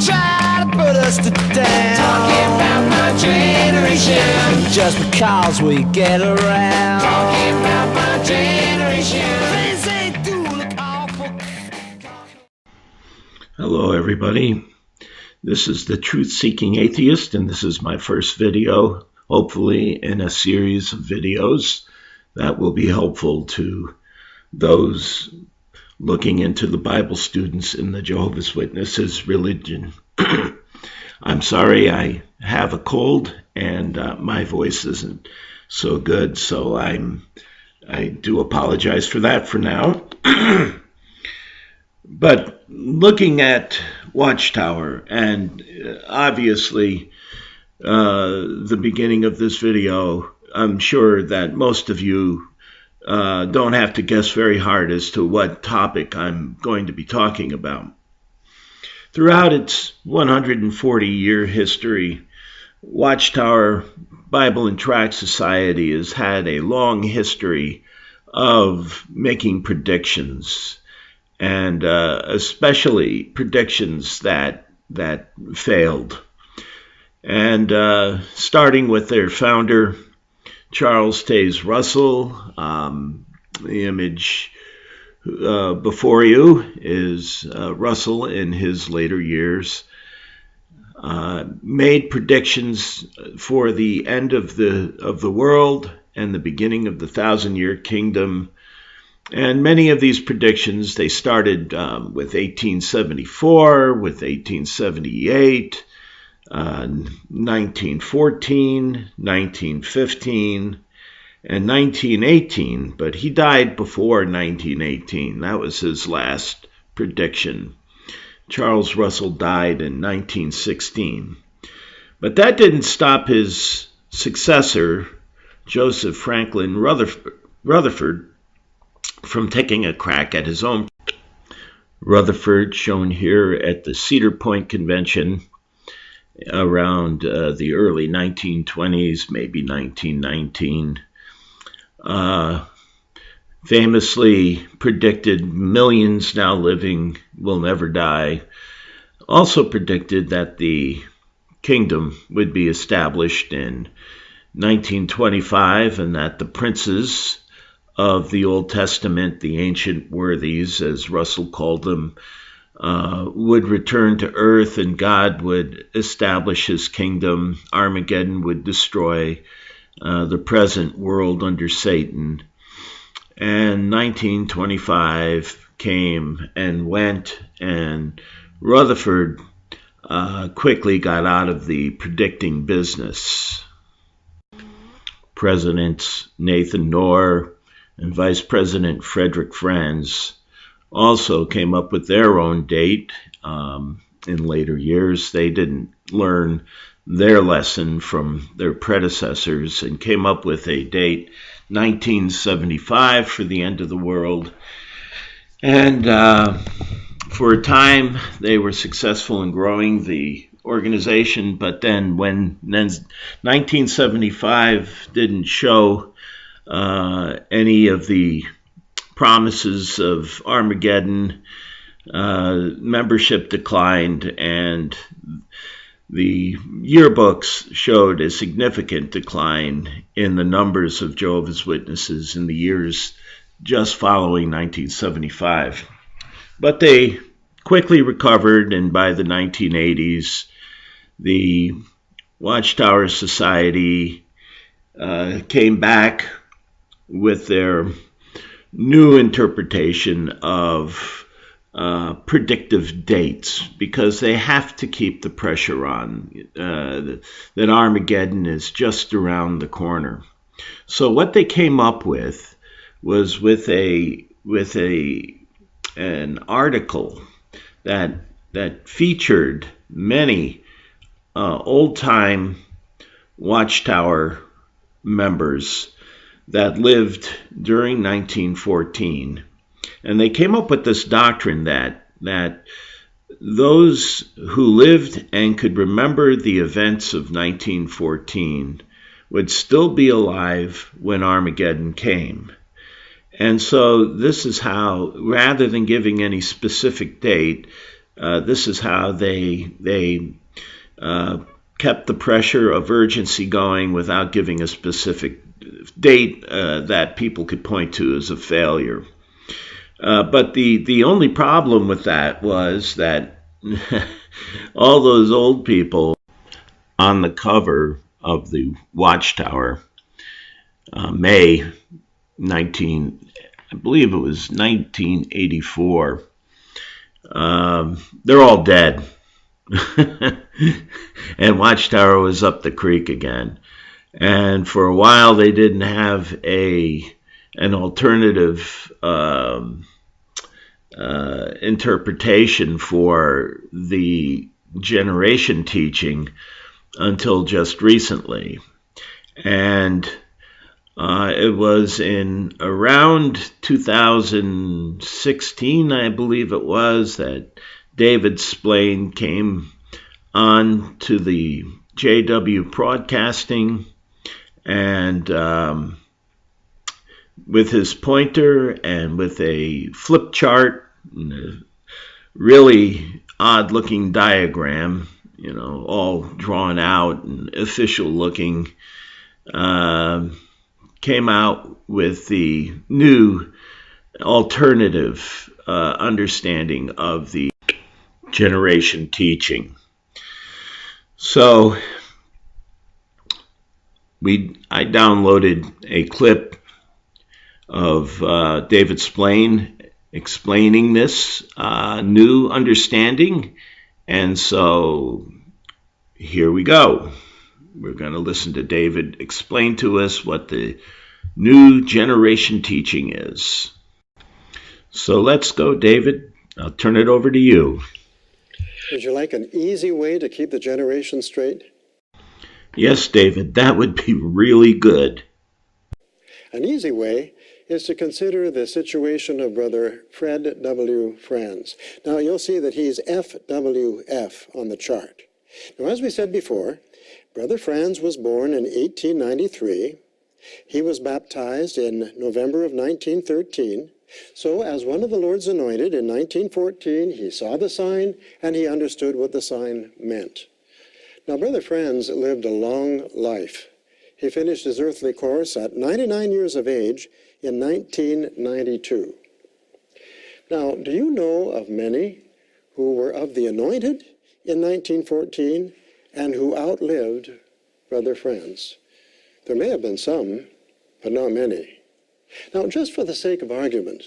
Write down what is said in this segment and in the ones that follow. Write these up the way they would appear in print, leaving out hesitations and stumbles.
try to put us to down. Talking about my generation. Just because we get around. Talking about my generation. Things they do look awful. Hello, everybody. This is the Truth-Seeking Atheist, and this is my first video, hopefully in a series of videos that will be helpful to those looking into the Bible students in the Jehovah's Witnesses religion. I'm sorry, I have a cold, and my voice isn't so good, so I do apologize for that for now. But looking at Watchtower, and obviously the beginning of this video, I'm sure that most of you don't have to guess very hard as to what topic I'm going to be talking about. Throughout its 140-year history, Watchtower Bible and Tract Society has had a long history of making predictions, and especially predictions that failed. And starting with their founder, Charles Taze Russell, the image before you is Russell in his later years, made predictions for the end of the world and the beginning of the 1,000-year kingdom. And many of these predictions, they started with 1874, with 1878, 1914, 1915, and 1918. But he died before 1918. That was his last prediction. Charles Russell died in 1916. But that didn't stop his successor, Joseph Franklin Rutherford, from taking a crack at his own. Rutherford, shown here at the Cedar Point Convention around the early 1920s, maybe 1919, famously predicted millions now living will never die. Also predicted that the kingdom would be established in 1925 and that the princes of the Old Testament, the ancient worthies, as Russell called them, would return to earth and God would establish his kingdom. Armageddon would destroy the present world under Satan. And 1925 came and went, and Rutherford quickly got out of the predicting business. Presidents Nathan Knorr and Vice President Frederick Franz also came up with their own date in later years. They didn't learn their lesson from their predecessors and came up with a date, 1975, for the end of the world. And for a time, they were successful in growing the organization, but then when 1975 didn't show any of the promises of Armageddon, membership declined, and the yearbooks showed a significant decline in the numbers of Jehovah's Witnesses in the years just following 1975. But they quickly recovered, and by the 1980s, the Watchtower Society came back with their new interpretation of predictive dates, because they have to keep the pressure on that Armageddon is just around the corner. So what they came up with was with an article that featured many old-time Watchtower members that lived during 1914, and they came up with this doctrine that those who lived and could remember the events of 1914 would still be alive when Armageddon came. And so this is how, rather than giving any specific date, This is how they kept the pressure of urgency going without giving a specific date that people could point to as a failure. But the only problem with that was that all those old people on the cover of the Watchtower, May 19, I believe it was 1984, they're all dead. And Watchtower was up the creek again. And for a while they didn't have an alternative interpretation for the generation teaching until just recently. And it was in around 2016, I believe it was, that David Splane came on to the JW Broadcasting, and with his pointer and with a flip chart and a really odd looking diagram, you know, all drawn out and official looking, came out with the new alternative understanding of the generation teaching. So I downloaded a clip of David Splane explaining this new understanding, and so here we go. We're going to listen to David explain to us what the new generation teaching is. So let's go, David. I'll turn it over to you. Would you like an easy way to keep the generation straight? Yes, David, that would be really good. An easy way is to consider the situation of Brother Fred W. Franz. Now, you'll see that he's FWF on the chart. Now, as we said before, Brother Franz was born in 1893. He was baptized in November of 1913. So, as one of the Lord's anointed in 1914, he saw the sign and he understood what the sign meant. Now, Brother Franz lived a long life. He finished his earthly course at 99 years of age in 1992. Now, do you know of many who were of the anointed in 1914 and who outlived Brother Franz? There may have been some, but not many. Now, just for the sake of argument,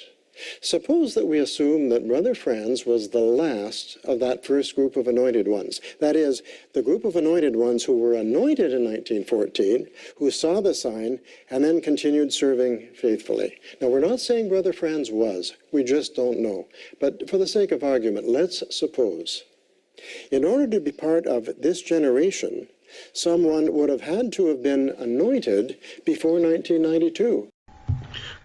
suppose that we assume that Brother Franz was the last of that first group of anointed ones. That is, the group of anointed ones who were anointed in 1914, who saw the sign, and then continued serving faithfully. Now, we're not saying Brother Franz was. We just don't know. But for the sake of argument, let's suppose. In order to be part of this generation, someone would have had to have been anointed before 1992.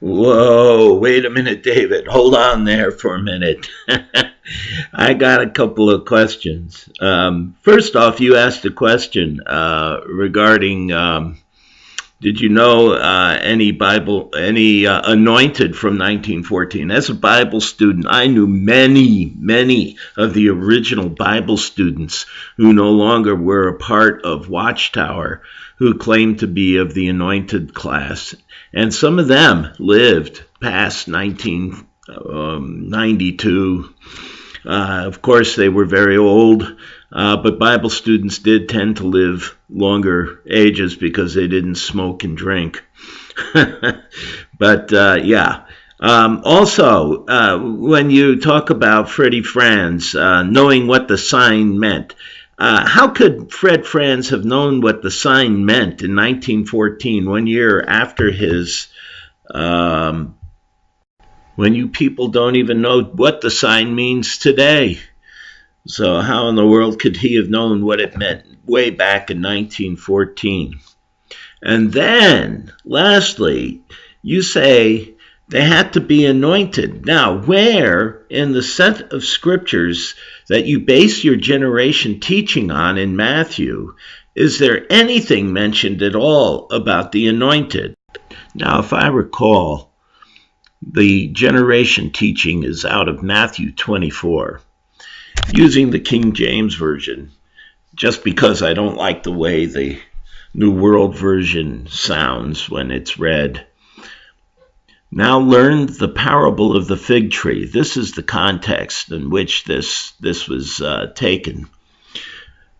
Whoa, wait a minute, David. Hold on there for a minute. I got a couple of questions. First off, you asked a question regarding, did you know any anointed from 1914? As a Bible student, I knew many of the original Bible students who no longer were a part of Watchtower, who claimed to be of the anointed class. And some of them lived past 1992. Of course, they were very old, but Bible students did tend to live longer ages because they didn't smoke and drink. But yeah. Also, when you talk about Freddie Franz knowing what the sign meant, how could Fred Franz have known what the sign meant in 1914, 1 year after his, when you people don't even know what the sign means today? So how in the world could he have known what it meant way back in 1914? And then, lastly, you say they had to be anointed. Now, where in the set of scriptures that you base your generation teaching on in Matthew is there anything mentioned at all about the anointed? Now, if I recall, the generation teaching is out of Matthew 24. using the King James Version, just because I don't like the way the New World Version sounds when it's read. Now learn the parable of the fig tree. This is the context in which this was taken.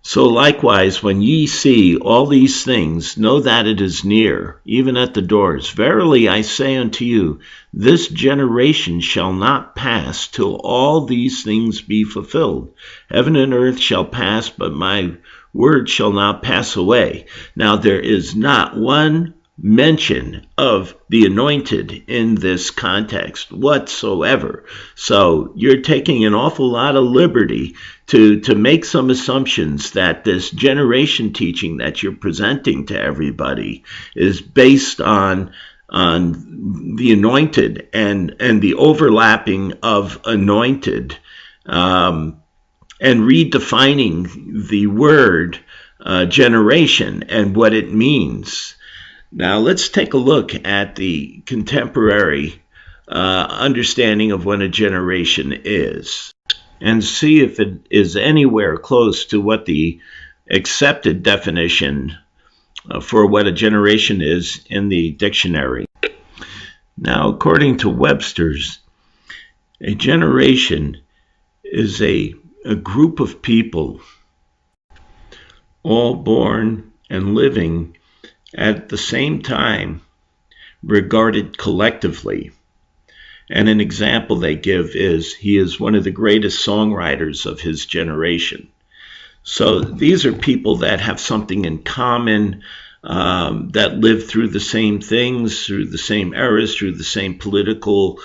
So likewise, when ye see all these things, know that it is near, even at the doors. Verily I say unto you, this generation shall not pass till all these things be fulfilled. Heaven and earth shall pass, but my word shall not pass away. Now there is not one mention of the anointed in this context whatsoever. So you're taking an awful lot of liberty to make some assumptions that this generation teaching that you're presenting to everybody is based on the anointed and the overlapping of anointed, and redefining the word generation and what it means. Now let's take a look at the contemporary understanding of what a generation is, and see if it is anywhere close to what the accepted definition for what a generation is in the dictionary. Now, according to Webster's, a generation is a group of people all born and living at the same time, regarded collectively. And an example they give is he is one of the greatest songwriters of his generation. So these are people that have something in common, that lived through the same things, through the same eras, through the same political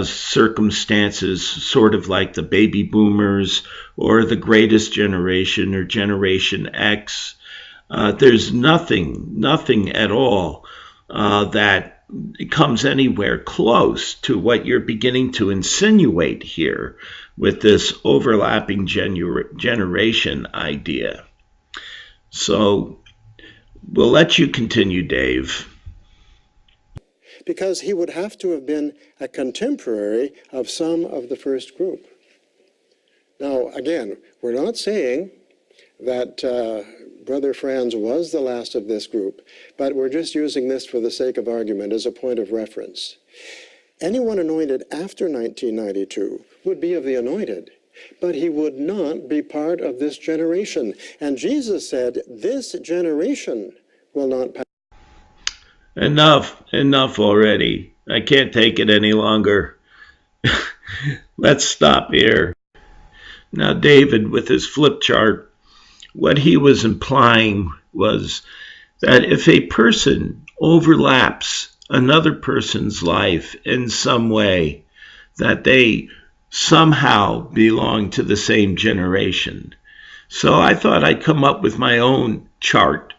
circumstances, sort of like the baby boomers or the greatest generation or Generation X. There's nothing at all that comes anywhere close to what you're beginning to insinuate here with this overlapping generation idea. So we'll let you continue, Dave. Because he would have to have been a contemporary of some of the first group. Now, again, we're not saying that Brother Franz was the last of this group, but we're just using this for the sake of argument as a point of reference. Anyone anointed after 1992 would be of the anointed, but he would not be part of this generation. And Jesus said, this generation will not pass. Enough already. I can't take it any longer. Let's stop here. Now, David, with his flip chart, what he was implying was that if a person overlaps another person's life in some way, that they somehow belong to the same generation. So I thought I'd come up with my own chart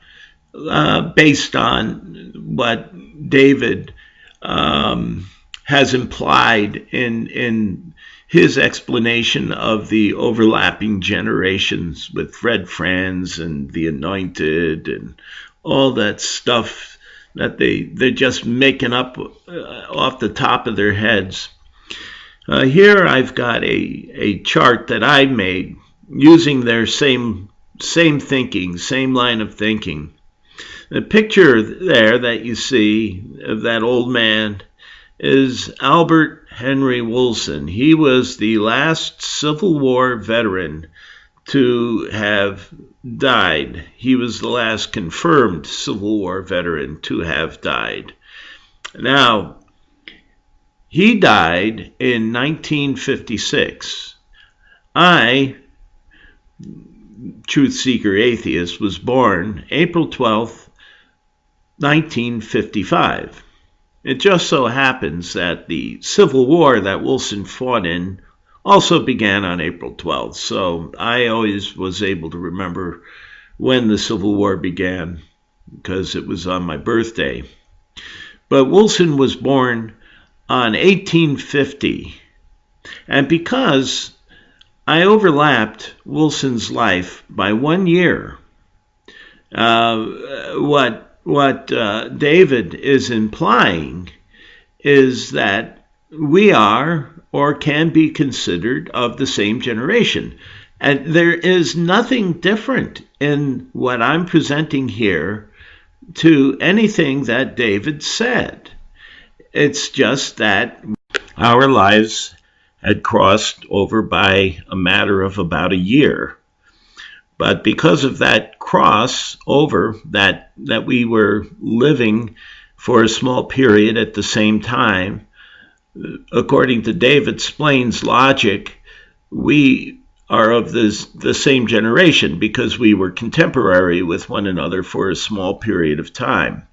based on what David has implied in his explanation of the overlapping generations with Fred Franz and the Anointed and all that stuff that they're just making up off the top of their heads. Here I've got a chart that I made using their same thinking, same line of thinking. The picture there that you see of that old man is Albert Henry Wilson. He was the last Civil War veteran to have died. He was the last confirmed Civil War veteran to have died. Now, he died in 1956. I, Truth Seeker Atheist, was born April 12th, 1955. It just so happens that the Civil War that Wilson fought in also began on April 12th, so I always was able to remember when the Civil War began because it was on my birthday. But Wilson was born on 1850, and because I overlapped Wilson's life by 1 year, what David is implying is that we are or can be considered of the same generation. And there is nothing different in what I'm presenting here to anything that David said. It's just that our lives had crossed over by a matter of about a year. But because of that crossover, that we were living for a small period at the same time, according to David Splane's logic, we are of the same generation because we were contemporary with one another for a small period of time.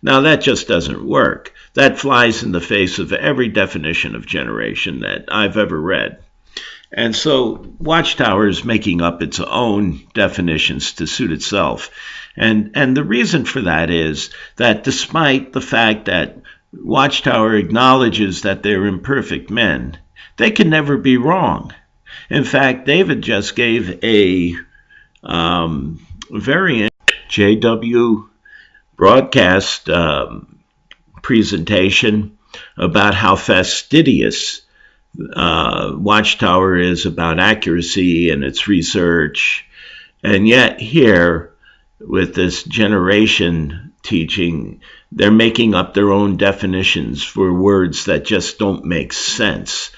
Now, that just doesn't work. That flies in the face of every definition of generation that I've ever read. And so Watchtower is making up its own definitions to suit itself. And the reason for that is that despite the fact that Watchtower acknowledges that they're imperfect men, they can never be wrong. In fact, David just gave a very JW broadcast presentation about how fastidious Watchtower is about accuracy and its research. And yet here, with this generation teaching, they're making up their own definitions for words that just don't make sense.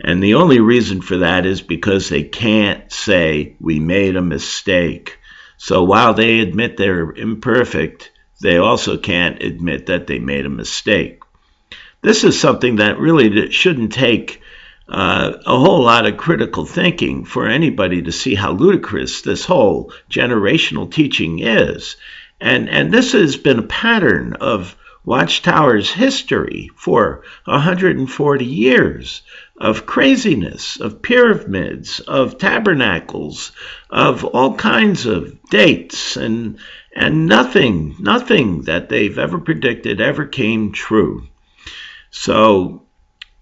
And the only reason for that is because they can't say, we made a mistake. So while they admit they're imperfect, they also can't admit that they made a mistake. This is something that really shouldn't take a whole lot of critical thinking for anybody to see how ludicrous this whole generational teaching is. And this has been a pattern of Watchtower's history for 140 years of craziness, of pyramids, of tabernacles, of all kinds of dates, and nothing that they've ever predicted ever came true. So,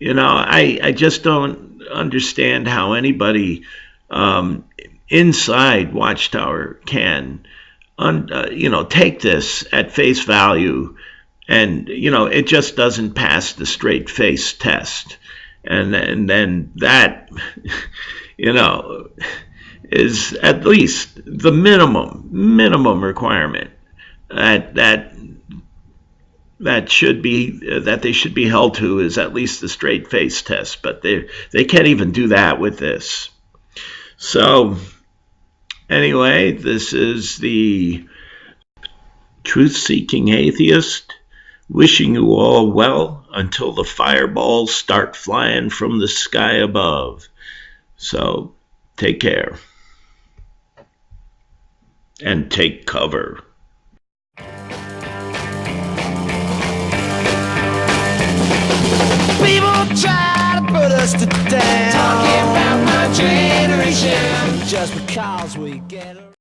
I just don't understand how anybody inside Watchtower can, take this at face value, and it just doesn't pass the straight face test, and then that, is at least the minimum requirement that they should be held to, is at least the straight face test, but they can't even do that with this. So anyway, this is the truth-seeking atheist wishing you all well until the fireballs start flying from the sky above. So take care and take cover. People try to put us to down, Talking about my generation. just because we get